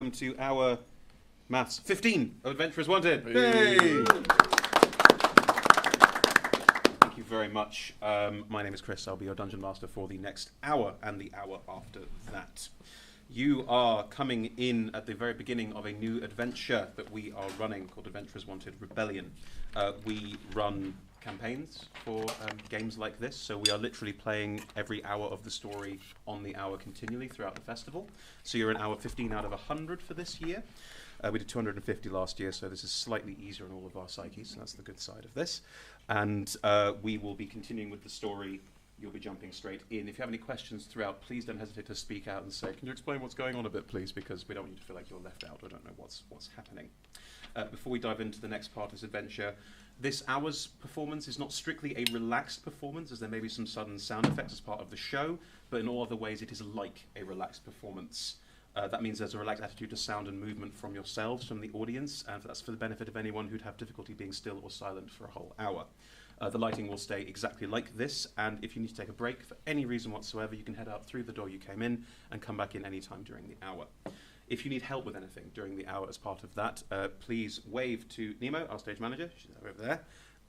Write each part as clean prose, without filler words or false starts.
welcome to our Maths 15 of Adventurers Wanted. Hey! Thank you very much. My name is Chris. I'll be your Dungeon Master for the next hour and the hour after that. You are coming in at the very beginning of a new adventure that we are running called Adventurers Wanted Rebellion. We run campaigns for games like this, so we are literally playing every hour of the story on the hour continually throughout the festival. So you're an hour 15 out of 100 for this year. We did 250 last year, so this is slightly easier on all of our psyches, so that's the good side of this. And we will be continuing with the story. You'll be jumping straight in. If you have any questions throughout, please don't hesitate to speak out and say, can you explain what's going on a bit, please? Because we don't want you to feel like you're left out or don't know what's happening. Before we dive into the next part of this adventure, this hour's performance is not strictly a relaxed performance, as there may be some sudden sound effects as part of the show, but in all other ways it is like a relaxed performance. That means there's a relaxed attitude to sound and movement from yourselves, from the audience, and that's for the benefit of anyone who'd have difficulty being still or silent for a whole hour. The lighting will stay exactly like this, and if you need to take a break for any reason whatsoever, you can head out through the door you came in and come back in any time during the hour. If you need help with anything during the hour as part of that, please wave to Nemo, our stage manager. She's over there,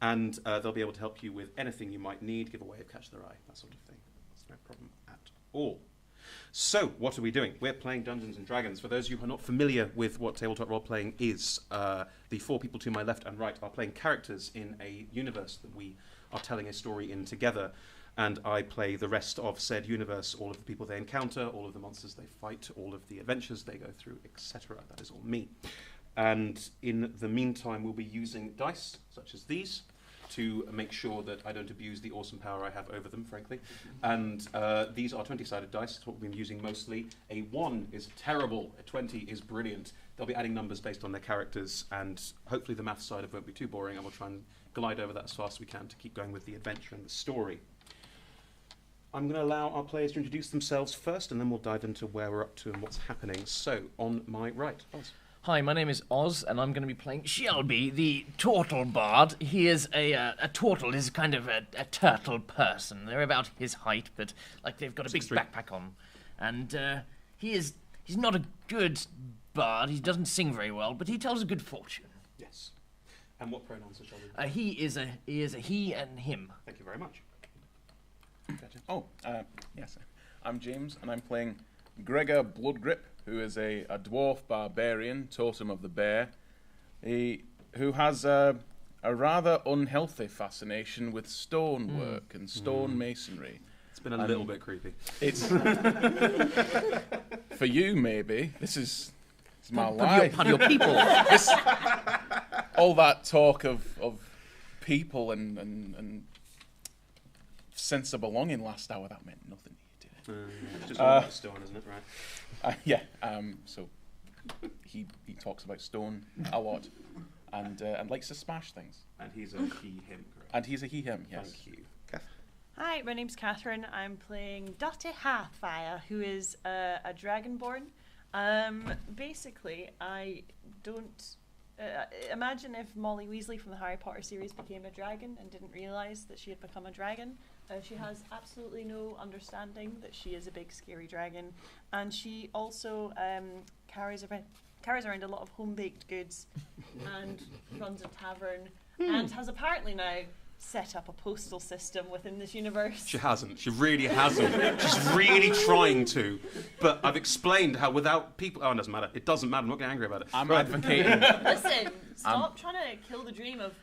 and they'll be able to help you with anything you might need, give a wave, catch their eye, that sort of thing. That's no problem at all. So, what are we doing? We're playing Dungeons & Dragons. For those of you who are not familiar with what tabletop role-playing is, the four people to my left and right are playing characters in a universe that we are telling a story in together, and I play the rest of said universe, all of the people they encounter, all of the monsters they fight, all of the adventures they go through, etc. That is all me. And in the meantime, we'll be using dice, such as these, to make sure that I don't abuse the awesome power I have over them, frankly. And these are 20-sided dice. That's what we've been using mostly. A 1 is terrible. A 20 is brilliant. They'll be adding numbers based on their characters, and hopefully the math side of it won't be too boring, and we'll try and glide over that as fast as we can to keep going with the adventure and the story. I'm going to allow our players to introduce themselves first, and then we'll dive into where we're up to and what's happening. So, on my right, Oz. Hi, my name is Oz, and I'm going to be playing Shelby, the turtle bard. He is a turtle is kind of a turtle person. They're about his height, but like they've got a big backpack on. And he's not a good bard. He doesn't sing very well, but he tells a good fortune. Yes. And what pronouns are Shelby? He is a he and him. Thank you very much. Gotcha. Yes. I'm James, and I'm playing Gregor Bloodgrip, who is a dwarf barbarian, totem of the bear, who has a rather unhealthy fascination with stonework and stone masonry. It's been a little bit creepy. It's for you, maybe. This is my life. Part of your people. All that talk of people and sense of belonging last hour, that meant nothing to you, did it? It's just all about stone, isn't it, right? Yeah. So he talks about stone a lot, and likes to smash things. And he's a he, him, correct? And he's a he, him. Yes. Thank you. Kath? Hi, my name's Catherine. I'm playing Dottie Hearthfire, who is a dragonborn. Basically, I don't imagine if Molly Weasley from the Harry Potter series became a dragon and didn't realise that she had become a dragon. She has absolutely no understanding that she is a big scary dragon, and she also carries around a lot of home-baked goods and runs a tavern and has apparently now set up a postal system within this universe. She hasn't. She really hasn't. She's really trying to. But I've explained how without people... Oh, it doesn't matter. It doesn't matter. I'm not getting angry about it. I'm advocating... Listen, stop trying to kill the dream of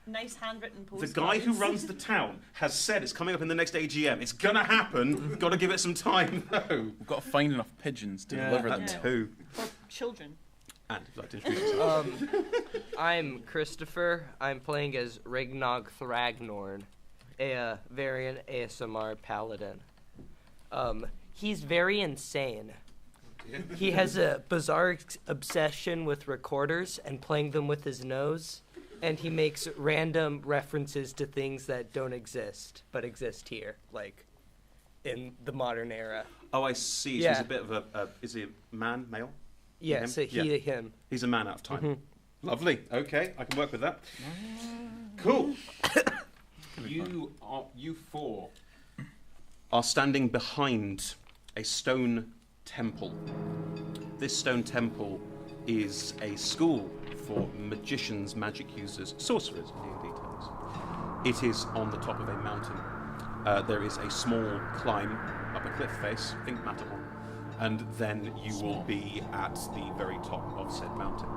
nice handwritten postcards. The guy who runs the town has said it's coming up in the next AGM. It's going to happen. Got to give it some time, though. We've got to find enough pigeons to deliver them. Too. For children. And if you'd like to introduce yourself. I'm Christopher. I'm playing as Rignog Thragnorn, a variant ASMR paladin. He's very insane. He has a bizarre obsession with recorders and playing them with his nose, and he makes random references to things that don't exist, but exist here, like in the modern era. Oh, I see. So Yeah. he's a bit of a... is he a man, male? Yeah, Him? so him. He's a man out of time. Lovely. Okay, I can work with that. Cool. You four are standing behind a stone temple. This stone temple is a school for magicians, magic users, sorcerers, in D&D terms. It is on the top of a mountain. There is a small climb up a cliff face, think Matterhorn, and then you will be at the very top of said mountain.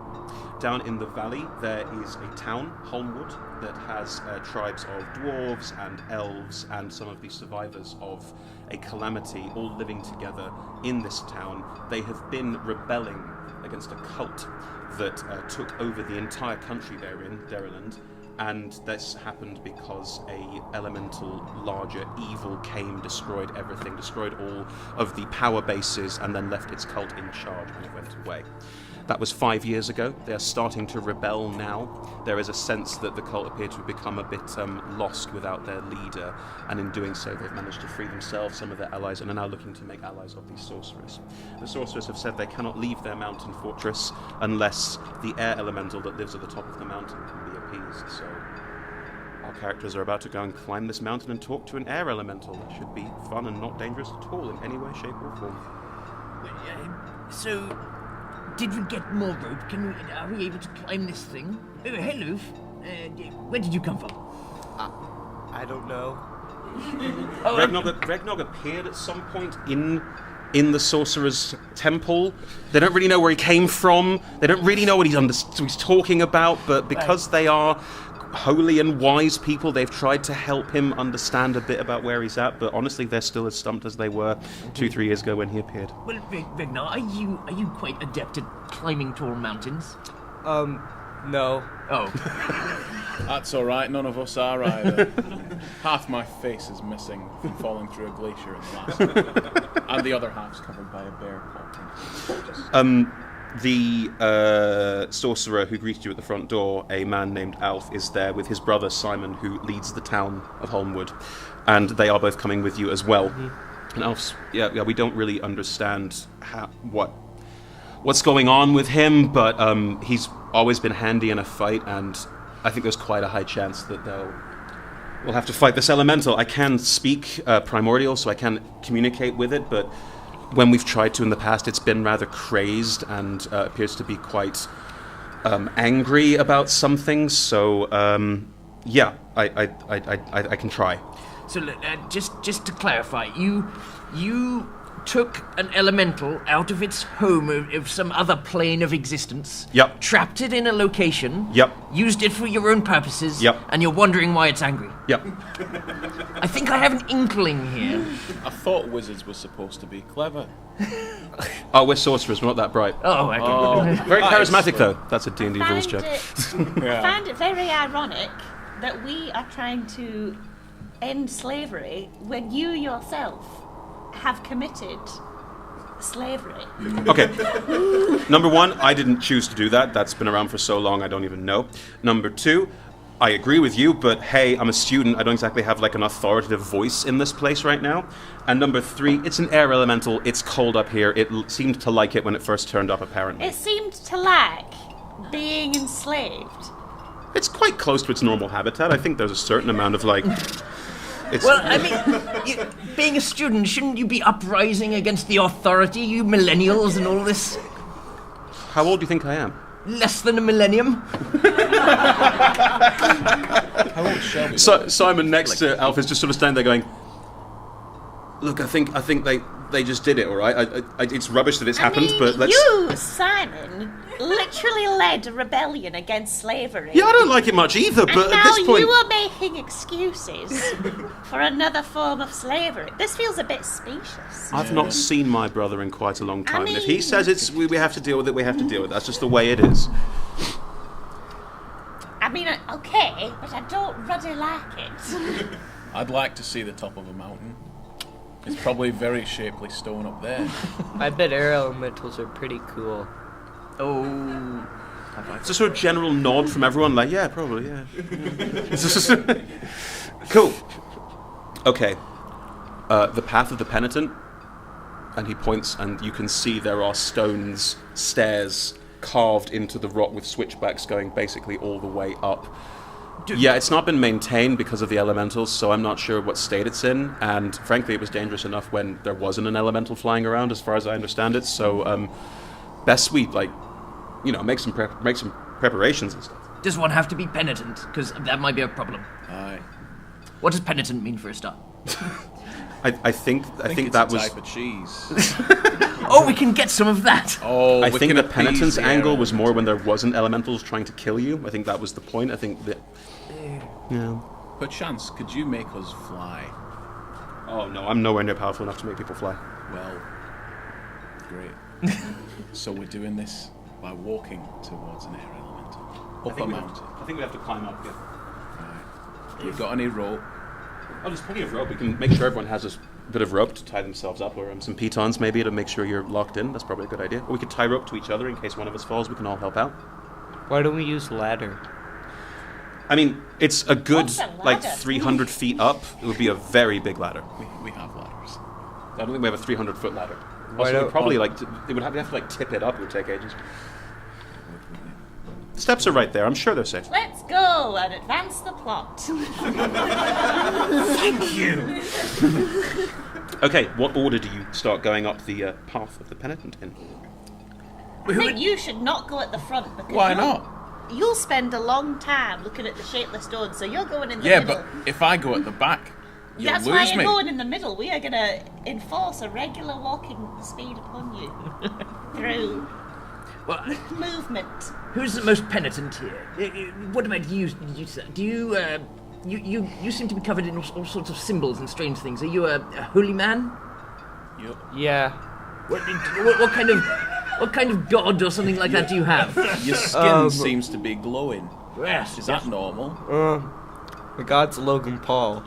Down in the valley, there is a town, Holmwood, that has tribes of dwarves and elves and some of the survivors of a calamity all living together in this town. They have been rebelling against a cult that took over the entire country they're in, Deriland, and this happened because a elemental larger evil came, destroyed everything, destroyed all of the power bases, and then left its cult in charge when it went away. That was 5 years ago. They are starting to rebel now. There is a sense that the cult appear to have become a bit lost without their leader, and in doing so they've managed to free themselves, some of their allies, and are now looking to make allies of these sorcerers. The sorcerers have said they cannot leave their mountain fortress unless the air elemental that lives at the top of the mountain can be appeased. So our characters are about to go and climb this mountain and talk to an air elemental. It should be fun and not dangerous at all in any way, shape, or form. So, did we get more rope? Are we able to climb this thing? Oh, hello. Where did you come from? I don't know. Regnog appeared at some point in the sorcerer's temple. They don't really know where he came from. They don't really know what he's talking about, but because they are holy and wise people, they've tried to help him understand a bit about where he's at, but honestly they're still as stumped as they were 2-3 years ago when he appeared. Well, Regnar, are you quite adept at climbing tall mountains? No. Oh. That's alright, none of us are either. Half my face is missing from falling through a glacier in the last and the other half's covered by a bear paw. The sorcerer who greeted you at the front door, a man named Alf, is there with his brother Simon, who leads the town of Holmwood, and they are both coming with you as well. Mm-hmm. And Alf's, we don't really understand what's going on with him, but he's always been handy in a fight, and I think there's quite a high chance that we'll have to fight this elemental. I can speak primordial, so I can communicate with it, but when we've tried to in the past, it's been rather crazed and appears to be quite angry about some things. So, I can try. So, just to clarify, you took an elemental out of its home of some other plane of existence. Yep. Trapped it in a location. Yep. Used it for your own purposes. Yep. And you're wondering why it's angry. Yep. I think I have an inkling here. I thought wizards were supposed to be clever. Oh, we're sorcerers. We're not that bright. Oh, okay. Very charismatic, though. That's a D&D rules check. I find it very ironic that we are trying to end slavery when you yourself have committed slavery. Okay. Number one, I didn't choose to do that. That's been around for so long, I don't even know. Number two, I agree with you, but hey, I'm a student. I don't exactly have like an authoritative voice in this place right now. And number three, it's an air elemental. It's cold up here. It seemed to like it when it first turned up, apparently. It seemed to like being enslaved. It's quite close to its normal habitat. I think there's a certain amount of like... Well, I mean, being a student, shouldn't you be uprising against the authority, you millennials and all this? How old do you think I am? Less than a millennium. How old Shelby? Simon next to Alf is just sort of standing there going, look, I think they just did it, all right? It's rubbish that it's happened, but let's... You, Simon, literally led a rebellion against slavery. Yeah, I don't like it much either, but and at this point... now you are making excuses for another form of slavery. This feels a bit specious. I've not seen my brother in quite a long time. I mean... If he says we have to deal with it, we have to deal with it. That's just the way it is. I mean, okay, but I don't really like it. I'd like to see the top of a mountain. It's probably very shapely stone up there. I bet air elementals are pretty cool. Oh. It's a sort of general nod from everyone, like, yeah, probably, yeah. Cool. Okay. The path of the penitent, and he points, and you can see there are stairs carved into the rock with switchbacks going basically all the way up. Yeah, it's not been maintained because of the elementals, so I'm not sure what state it's in, and frankly it was dangerous enough when there wasn't an elemental flying around, as far as I understand it, so best we like, make some preparations and stuff. Does one have to be penitent? Because that might be a problem. Aye. What does penitent mean for a start? I think it's that a was. type of cheese. Oh, we can get some of that. Oh, I think the wicked penitence appease the angle air was more element. when there wasn't elementals trying to kill you. I think that was the point. I think that. Yeah. Perchance, could you make us fly? Oh no, I'm nowhere near powerful enough to make people fly. Well, great. So we're doing this by walking towards an air elemental. Up a mountain. I think we have to climb up. Yeah. Right. You've got any rope? Oh, there's plenty of rope. We can make sure everyone has a bit of rope to tie themselves up, or some pitons maybe to make sure you're locked in. That's probably a good idea. Or we could tie rope to each other in case one of us falls. We can all help out. Why don't we use ladder? I mean, it's a good What's a ladder? 300 feet up. It would be a very big ladder. We have ladders. I don't think we have a 300-foot ladder. Why Also, don't- we'd probably we'd have to tip it up. It would take ages. The steps are right there. I'm sure they're safe. Let's go and advance the plot. Thank you. Okay, what order do you start going up the path of the penitent in? I think you should not go at the front because Why not? You'll spend a long time looking at the shapeless stones, so you're going in the Yeah, middle. but if I go at the back, you'll That's why lose you're me. going in the middle. We are going to enforce a regular walking speed upon you through Well, movement. who's the most penitent here? What about you, sir? Do you, you seem to be covered in all sorts of symbols and strange things. Are you a holy man? Yep. Yeah. What kind of god or something like that do you have? Your skin seems to be glowing. Yes, Is that normal? The god's Logan Paul.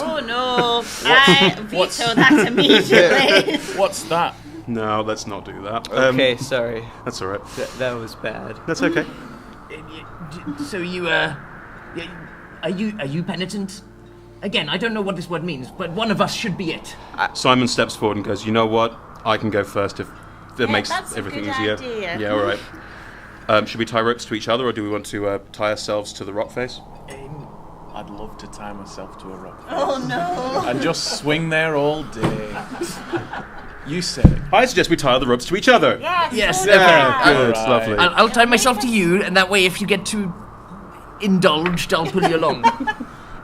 Oh no, I veto that immediately. What's that? No, let's not do that. Okay, sorry. That's all right. That was bad. That's okay. So you, are you penitent? Again, I don't know what this word means, but one of us should be it. Simon steps forward and goes, "You know what? I can go first if it Yeah, makes that's a everything good easier." idea. Yeah, all right. Should we tie ropes to each other, or do we want to tie ourselves to the rock face? I'd love to tie myself to a rock Oh no. and just swing there all day. You said it. I suggest we tie the ropes to each other. Yes, so okay. yeah. Good, Alright. lovely. I'll tie myself to you, and that way, if you get too indulged, I'll pull you along.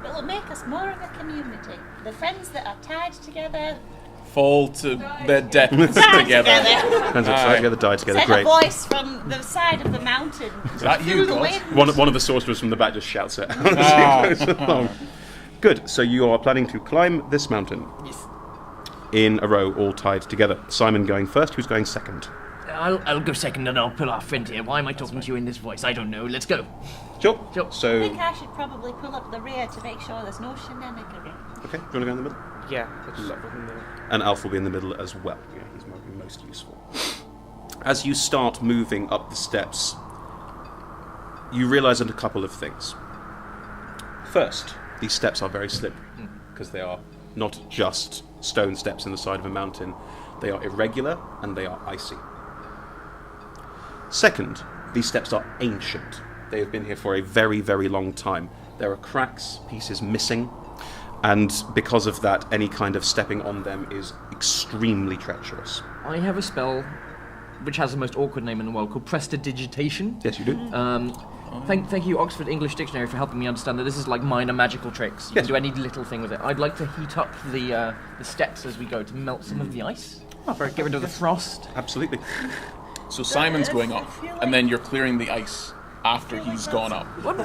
It'll make us more of a community. The friends that are tied together Fall to their deaths die together. Hands up, tie together, die together. Send Great. a voice from the side of the mountain. Is that you, Through the God? wind. One of the sorcerers from the back just shouts it. Ah. As he goes along. Good. So you are planning to climb this mountain Yes. in a row, all tied together. Simon going first. Who's going second? I'll go second, and I'll pull our friend here. Why am I talking to you in this voice? I don't know. Let's go. Sure. Sure. I So, think I should probably pull up the rear to make sure there's no shenanigans. okay. Do you want to go in the middle? Yeah. And Alf will be in the middle as well. Yeah, he's most useful. As you start moving up the steps, you realise a couple of things. First, these steps are very slippery because they are not just stone steps in the side of a mountain. They are irregular and they are icy. Second, these steps are ancient. They have been here for a very, very long time. There are cracks, pieces missing, and because of that, any kind of stepping on them is extremely treacherous. I have a spell which has the most awkward name in the world called Prestidigitation. Yes, you do. Thank you, Oxford English Dictionary, for helping me understand that this is like minor magical tricks. You Yes. can do any little thing with it. I'd like to heat up the steps as we go to melt some of the ice. Get rid of the frost. Absolutely. So Simon's going up, I feel like- and then you're clearing the ice after he's gone up. What?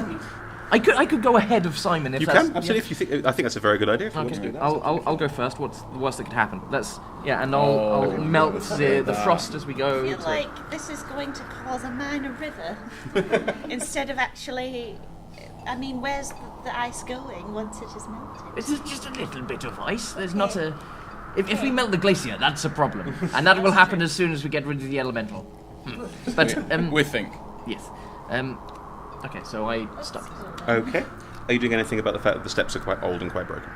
I could go ahead of Simon if You that's... can, absolutely. If you think, I think that's a very good idea. If you want to Okay, do that. I'll go first. What's the worst that could happen? And Oh, I'll okay. melt Let's the do that. frost as we go. I feel to- like this is going to cause a minor river instead of actually. I mean, where's the ice going once it is melted? This is just a little bit of ice. There's not a... If we melt the glacier, that's a problem. And that will happen as soon as we get rid of the elemental. But, We think. yes. Okay, so I stopped. Okay. Are you doing anything about the fact that the steps are quite old and quite broken?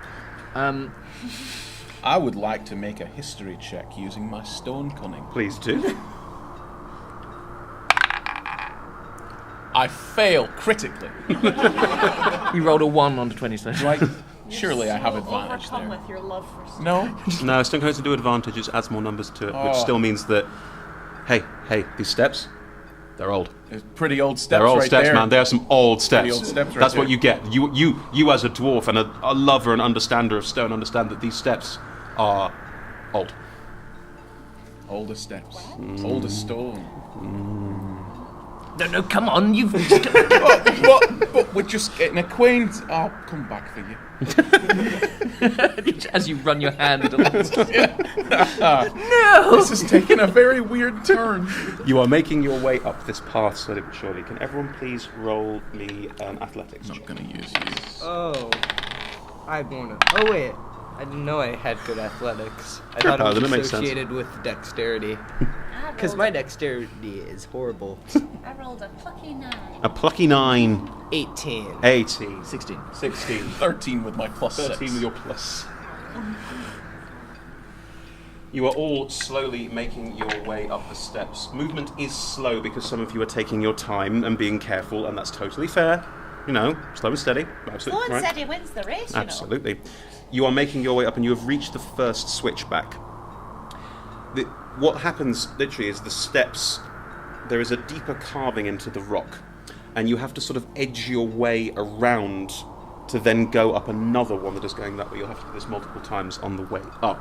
I would like to make a history check using my stone cunning. Please do. I fail critically. You rolled a 1 on the 20, so... Right? Surely I have So advantage overcome there. with your love for No? No, stone has to do advantage. It adds more numbers to it, which Oh. still means that Hey, these steps, they're old. It's pretty old steps. They're old right steps, there. man. They are some old steps. Pretty old steps right That's there. what you get. You as a dwarf and a lover and understander of stone understand that these steps are old. Older steps. Older stone. No, come on, you've... but we're just getting acquainted. I'll come back for you. As you run your hand along. No! This is taking a very weird turn. You are making your way up this path slowly but surely. Can everyone please roll me athletics? Not check? gonna use you. Oh. I wanna. Oh, wait. I didn't know I had good athletics. I You're a thought it paladin, was it makes sense. associated with dexterity. Because my dexterity is horrible. I rolled a plucky 9. A plucky 9, 18. 18, 16. 16, 13 with my plus 13 6. with your plus. You are all slowly making your way up the steps. Movement is slow because some of you are taking your time and being careful, and that's totally fair. You know, slow and steady. Absolutely Someone right. said he wins the race, you know. Absolutely. You are making your way up and you have reached the first switchback. What happens literally is the steps, there is a deeper carving into the rock, and you have to sort of edge your way around to then go up another one that is going that way. You'll have to do this multiple times on the way up.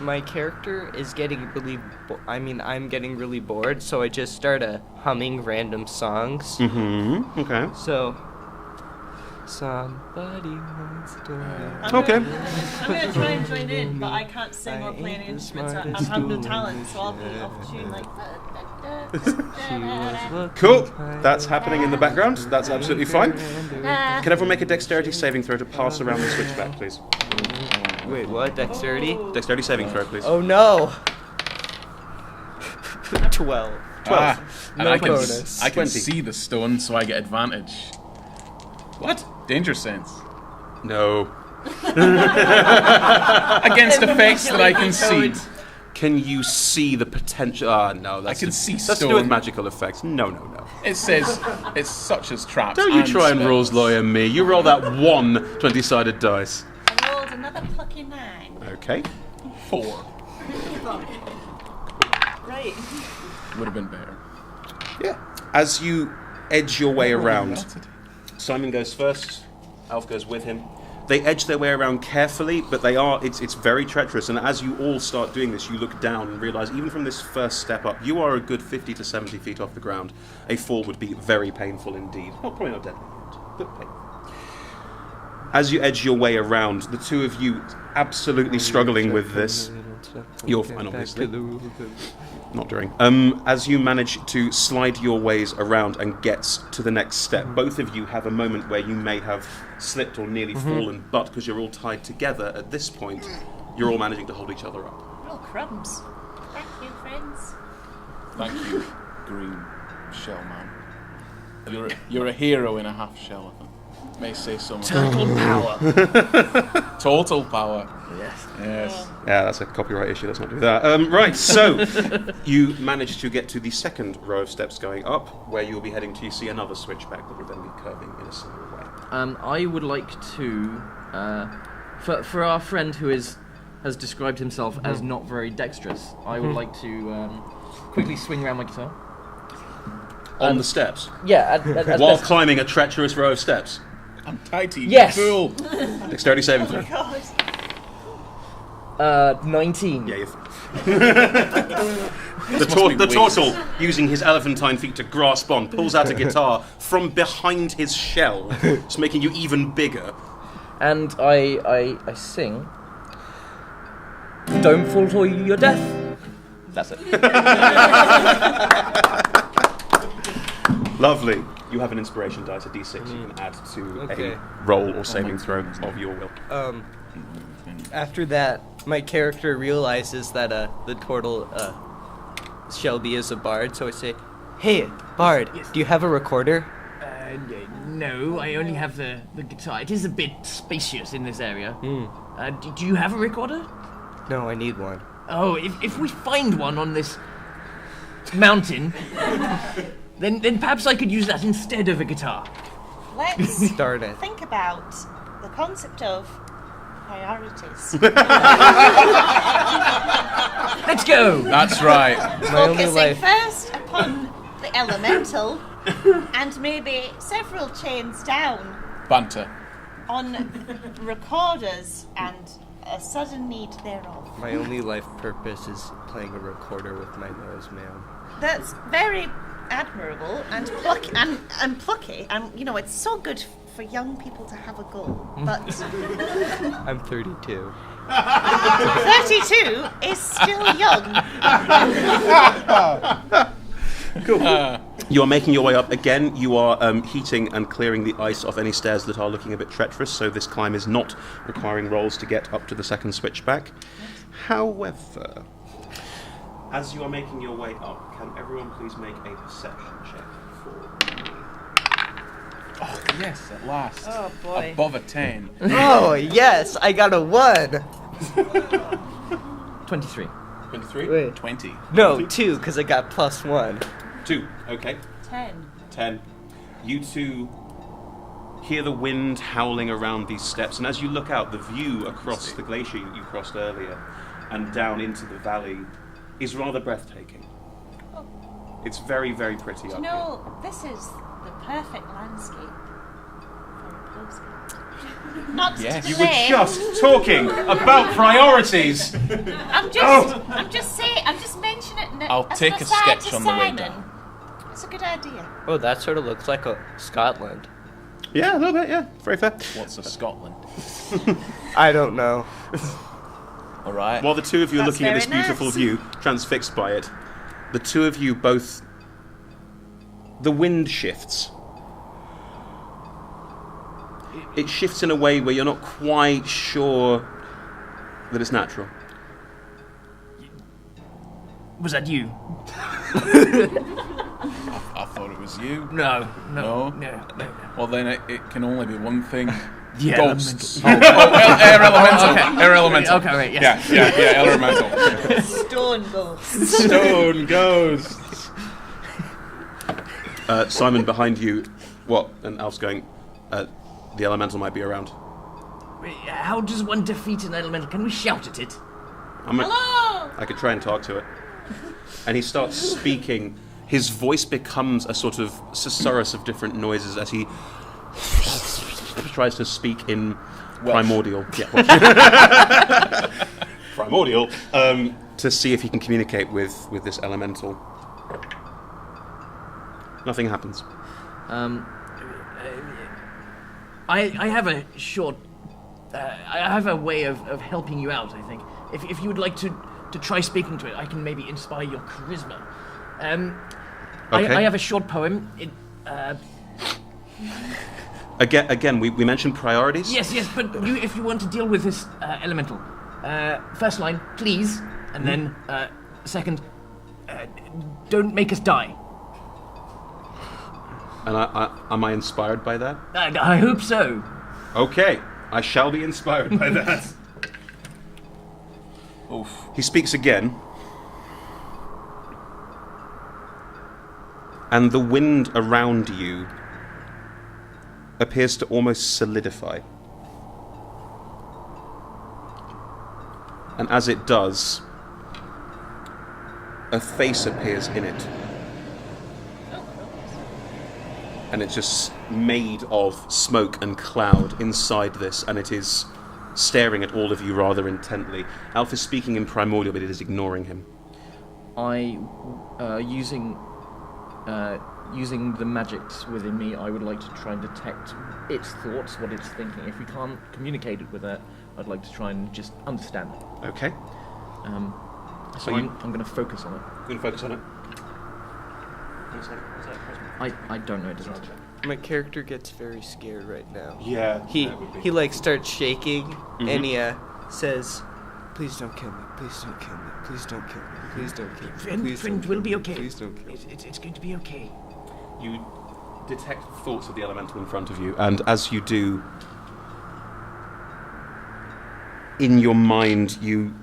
My character is getting really... I'm getting really bored, so I just start humming random songs. Mm-hmm. Okay. So... Somebody once told me. Okay. I'm gonna try and join in, but I can't sing or play any instruments. I have no talent, so I'll be off tune like. Cool. That's happening in the background. That's absolutely fine. Can everyone make a dexterity saving throw to pass around the switchback, please? Wait, what? Dexterity? Dexterity saving throw, please. Oh no! 12. 12. And No I can, bonus. I can 20. see the stone, so I get advantage. What? Danger sense. No. Against effects that I can see. Can you see the potential? No, that's I can see That's to do with stone. magical effects. No. It says it's such as traps. Don't you try and spells. rules lawyer me. You roll that 20-sided dice. I rolled another plucky 9. Okay. 4. Right. Would have been better. Yeah. As you edge your way around, Simon goes first. Alf goes with him. They edge their way around carefully, but it's very treacherous. And as you all start doing this, you look down and realize, even from this first step up, you are a good 50 to 70 feet off the ground. A fall would be very painful indeed. Probably not deadly yet, but painful. As you edge your way around, the two of you absolutely struggling with this. You're fine, obviously. Not during. As you manage to slide your ways around and get to the next step, both of you have a moment where you may have slipped or nearly fallen, but because you're all tied together at this point, you're all managing to hold each other up. Oh, crumbs. Thank you, friends. Thank you, green shell man. You're a hero in a half shell, I think. May say so much. Total power. Total power. Yes. Yes. Yeah, that's a copyright issue. Let's not do that. Right, so you manage to get to the second row of steps going up, where you'll be heading to. You see another switchback that will then be curving in a similar way. I would like to, for our friend who has described himself as not very dexterous, I would like to quickly swing around my guitar. On the steps, Yeah, while climbing a treacherous row of steps. I'm tied to you. Yes. Fool. Dexterity saving throw. God. 19. Yeah, you're fine. This must be The weak. turtle, using his elephantine feet to grasp on, pulls out a guitar from behind his shell, just making you even bigger. And I sing. Don't fall to your death. That's it. Lovely. You have an inspiration dice, a d6 you can add to Okay. a roll or saving throw of your will. After that, my character realizes that the turtle Shelby is a bard, so I say, "Hey, bard, do you have a recorder?" No, I only have the guitar. It is a bit spacious in this area. Do you have a recorder? No, I need one. Oh, if we find one on this mountain, then perhaps I could use that instead of a guitar. Let's Darn it. think about the concept of priorities. Let's go! That's right. My only Focusing life. first upon the elemental and maybe several chains down Banter. on recorders and a sudden need thereof. My only life purpose is playing a recorder with my nose, ma'am. That's very admirable and plucky, and plucky, and you know it's so good for young people to have a goal. But I'm 32. 32 is still young. Cool. You are making your way up. Again, you are heating and clearing the ice off any stairs that are looking a bit treacherous, so this climb is not requiring rolls to get up to the second switchback. However, as you are making your way up, can everyone please make a perception check for me? Oh, yes, at last. Oh boy. Above a 10. Oh, yes, I got a 1. 23. 23? Wait. 20. No, 2, because I got +1. 2. Okay. 10. 10. You two hear the wind howling around these steps, and as you look out, the view across the glacier you crossed earlier and down into the valley is rather breathtaking. Oh. It's very, very pretty You up know, this is the perfect landscape for a postcard. Not Yes. to here. You were delay. just talking about priorities! I'm just saying. I'm just mentioning it. I'll as take an a aside sketch to on the way Simon. down. It's a good idea. Oh, that sort of looks like a Scotland. Yeah, a little bit, yeah. Very fair. What's a Scotland? I don't know. All right. While the two of you are That's looking at this very beautiful nice. view, transfixed by it, the two of you both... The wind shifts. It shifts in a way where you're not quite sure that it's natural. Was that you? I thought it was you. No. No? No. Well, then it can only be one thing. The Ghosts. elemental. Air elemental. okay. Air elemental. Okay, right, yes. Yeah, elemental. Stone ghost. Stone ghosts. Simon, behind you, what? And Alf's going, the elemental might be around. How does one defeat an elemental? Can we shout at it? Hello. I could try and talk to it. And he starts speaking. His voice becomes a sort of susurrus of different noises as he tries to speak in primordial. Yeah, primordial. To see if he can communicate with this elemental. Nothing happens. I have a short... I have a way of helping you out, I think. If you would like to try speaking to it, I can maybe inspire your charisma. Okay. I have a short poem. Again, we mentioned priorities. Yes, but if you want to deal with this elemental, first line, please, and then second, don't make us die. And am I inspired by that? I hope so. Okay, I shall be inspired by that. Oof. He speaks again. And the wind around you appears to almost solidify. And as it does, a face appears in it. And it's just made of smoke and cloud inside this, and it is staring at all of you rather intently. Alf is speaking in primordial, but it is ignoring him. Using the magics within me, I would like to try and detect its thoughts, what it's thinking. If we can't communicate it with it, I'd like to try and just understand it. Okay. So I'm going to focus on it. You're going to focus on it? I don't know. It doesn't. My character gets very scared right now. Yeah. He like starts shaking and he says, "Please don't kill me. Please don't kill me. Please don't kill me. Please don't kill me. Please Friend, don't we'll kill be me. okay. Please don't kill me." It's going to be okay. You detect the thoughts of the elemental in front of you, and as you do, in your mind, you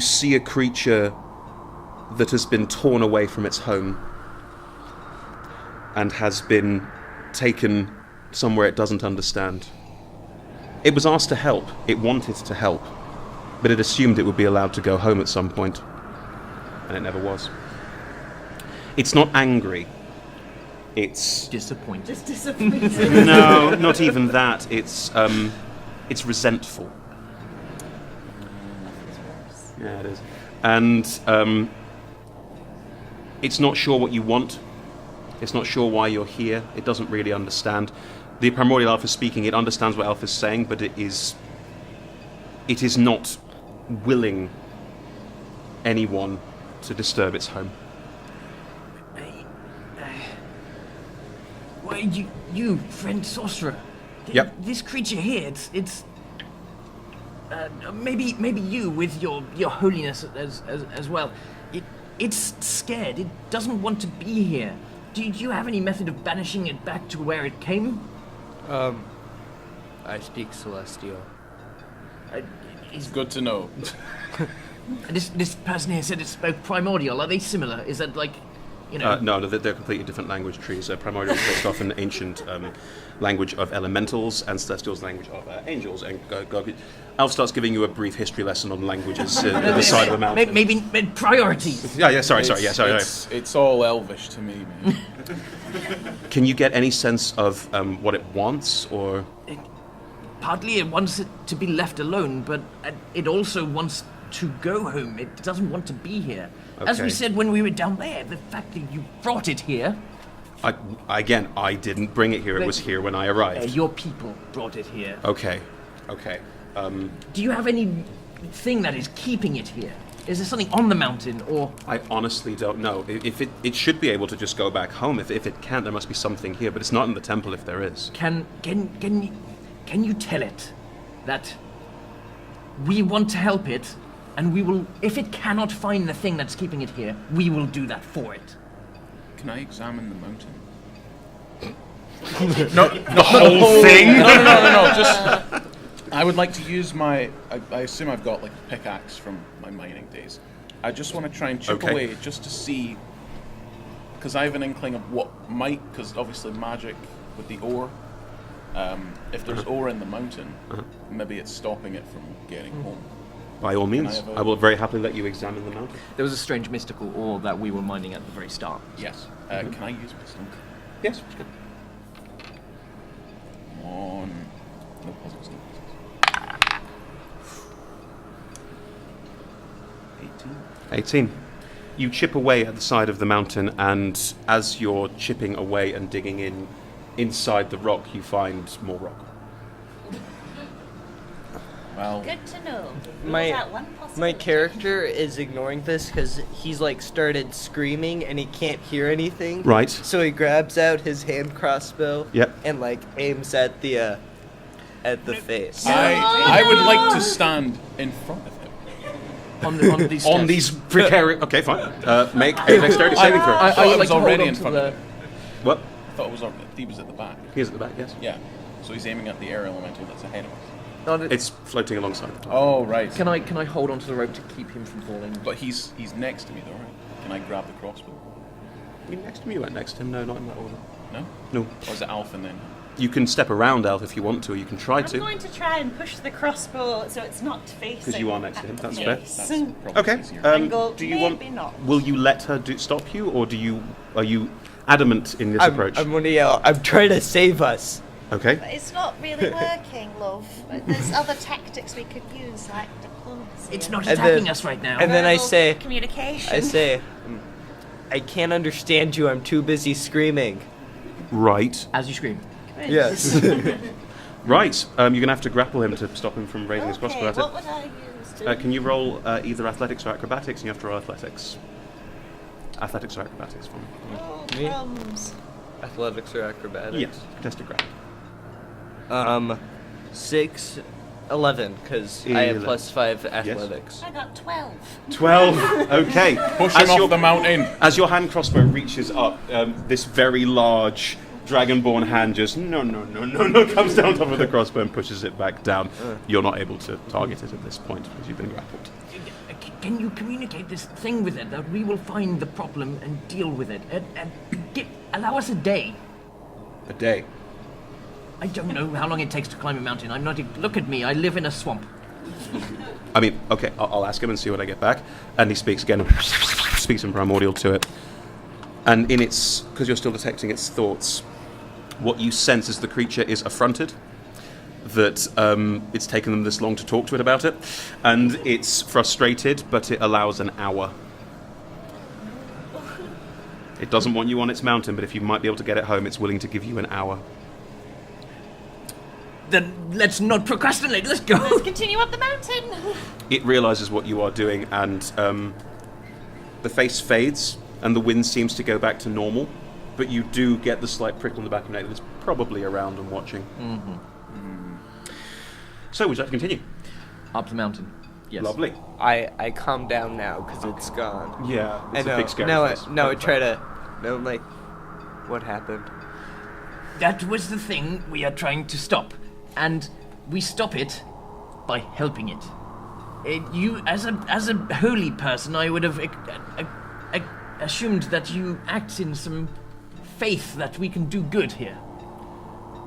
see a creature that has been torn away from its home and has been taken somewhere it doesn't understand. It was asked to help. It wanted to help. But it assumed it would be allowed to go home at some point. And it never was. It's not angry. It's... Disappointed. Just disappointed. No, not even that. It's resentful. Yeah, it is. And it's not sure what you want. It's not sure why you're here. It doesn't really understand. The primordial elf is speaking. It understands what elf is saying, but it is not willing anyone to disturb its home. Why, you friend sorcerer. Yep. This creature here, it's maybe you with your holiness as well. It's scared. It doesn't want to be here. Do you have any method of banishing it back to where it came? I speak Celestial. It's good to know. This person here said it spoke primordial. Are they similar? Is that like, you know? No, they're completely different language trees. Primordial is based off an ancient language of elementals, and Celestial's language of angels. And Elf starts giving you a brief history lesson on languages at the side of a mountain. Maybe priorities. Sorry. It's all Elvish to me, man. Can you get any sense of what it wants, or? Partly it wants it to be left alone, but it also wants to go home. It doesn't want to be here. As we Okay. said when we were down there, the fact that you brought it here, I didn't bring it here. It was here when I arrived. your people brought it here. Okay. Do you have anything that is keeping it here? Is there something on the mountain, or... I honestly don't know. If it should be able to just go back home. If it can't, there must be something here. But it's not in the temple if there is. Can you tell it that we want to help it, and we will, if it cannot find the thing that's keeping it here, we will do that for it. Can I examine the mountain? The whole thing? No. Just, I would like to use my. I assume I've got like a pickaxe from my mining days. I just want to try and chip Okay. away just to see, because I have an inkling of what might. Because obviously magic with the ore. If there's ore in the mountain, maybe it's stopping it from getting home. By all means, I will very happily let you examine the mountain. There was a strange mystical ore that we were mining at the very start. Yes. Can I use wisdom? Yes. Come on. No puzzles. 18. You chip away at the side of the mountain, and as you're chipping away and digging inside the rock, you find more rock. Well, Good to know. My- Rules out one My possibility. character is ignoring this because he's like started screaming and he can't hear anything. Right. So he grabs out his hand crossbow. Yep. And like aims at the face. I would like to stand in front of him. On these On steps. these precarious... Okay, fine. Make a dexterity saving throw. I thought would it was to hold already on in to front the- of him. What? I thought it was he was at the back. Here's at the back, yes. Yeah. So he's aiming at the air elemental that's ahead of us. It's floating alongside the top. Oh, right. Can I hold onto the rope to keep him from falling? But he's next to me though, right? Can I grab the crossbow? You next to me? You went next to him? No, not in that order. No? No. Or is it Alpha then? You can step around, Elf, if you want to, or you can try I'm to. going to try and push the crossbow so it's not facing. Because you are next to him, that's at fair. the face. That's probably Okay. easier. And go, Do you want? maybe not. Will you let her stop you, or are you adamant in this approach? I'm gonna yell, I'm trying to save us. Okay. But it's not really working, love. There's other tactics we could use, like diplomacy. It's not And attacking then- us right now. and then I verbal say- communication. I can't understand you, I'm too busy screaming. Right. As you scream. Yes. Right. You're going to have to grapple him to stop him from raising his crossbow Okay, at what it. would I use to... Can you roll either athletics or acrobatics? And you have to roll athletics. Athletics or acrobatics for me. Oh, Me? crumbs. Athletics or acrobatics? Yes. Contested grapple. 6, 11, because I have 11. +5 athletics. I got 12. 12. Okay. Push him off the mountain. As your hand crossbow reaches up, this very large dragonborn hand just no comes down top of the crossbow and pushes it back down. You're not able to target it at this point because you've been grappled. Can you communicate this thing with it that we will find the problem and deal with it? And allow us a day. A day. I don't know how long it takes to climb a mountain. I'm not. Look at me. I live in a swamp. I mean, okay, I'll ask him and see what I get back. And he speaks again, speaks in primordial to it. And in its, because you're still detecting its thoughts, what you sense is the creature is affronted, that it's taken them this long to talk to it about it, and it's frustrated, but it allows an hour. It doesn't want you on its mountain, but if you might be able to get it home, it's willing to give you an hour. Then let's not procrastinate. Let's go. Let's continue up the mountain. It realizes what you are doing, and the face fades, and the wind seems to go back to normal, but you do get the slight prickle in the back of your neck that it's probably around and watching. So, would you like to continue? Up the mountain. Yes. Lovely. I calm down now because it's gone. Yeah, it's I a know. big scary face. I try to. No, I'm like, what happened? That was the thing we are trying to stop, and we stop it by helping it. You, as a holy person, I would have assumed that you act in some faith that we can do good here.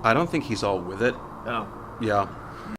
I don't think he's all with it. Oh. Yeah.